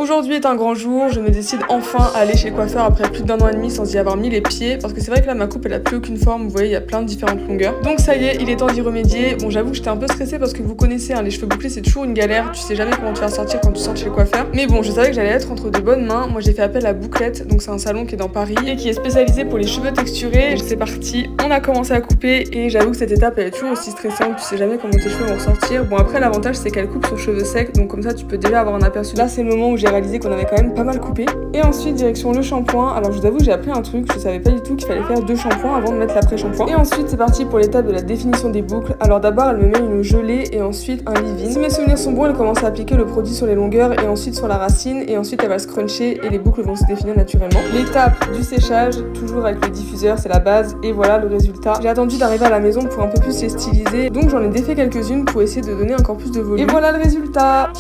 Aujourd'hui est un grand jour, je me décide enfin à aller chez le coiffeur après plus d'1 an et demi sans y avoir mis les pieds parce que c'est vrai que là ma coupe elle a plus aucune forme, vous voyez il y a plein de différentes longueurs. Donc ça y est, il est temps d'y remédier. Bon j'avoue que j'étais un peu stressée parce que vous connaissez hein, les cheveux bouclés c'est toujours une galère, tu sais jamais comment te faire sortir quand tu sors chez le coiffeur. Mais bon je savais que j'allais être entre de bonnes mains, moi j'ai fait appel à Bouclette, donc c'est un salon qui est dans Paris et qui est spécialisé pour les cheveux texturés. Et c'est parti, on a commencé à couper et j'avoue que cette étape elle est toujours aussi stressante, tu sais jamais comment tes cheveux vont ressortir. Bon après l'avantage c'est qu'elle coupe sur cheveux secs, donc comme ça tu peux déjà avoir un aperçu. Là c'est le moment où j'ai réalisé qu'on avait quand même pas mal coupé. Et ensuite direction le shampoing. Alors je vous avoue j'ai appris un truc, je savais pas du tout qu'il fallait faire 2 shampoings avant de mettre l'après-shampoing. Et ensuite c'est parti pour l'étape de la définition des boucles. Alors d'abord elle me met une gelée et ensuite un leave-in. Si mes souvenirs sont bons, elle commence à appliquer le produit sur les longueurs et ensuite sur la racine et ensuite elle va scruncher et les boucles vont se définir naturellement. L'étape du séchage, toujours avec le diffuseur, c'est la base et voilà le résultat. J'ai attendu d'arriver à la maison pour un peu plus les styliser, donc j'en ai défait quelques-unes pour essayer de donner encore plus de volume. Et voilà le résultat.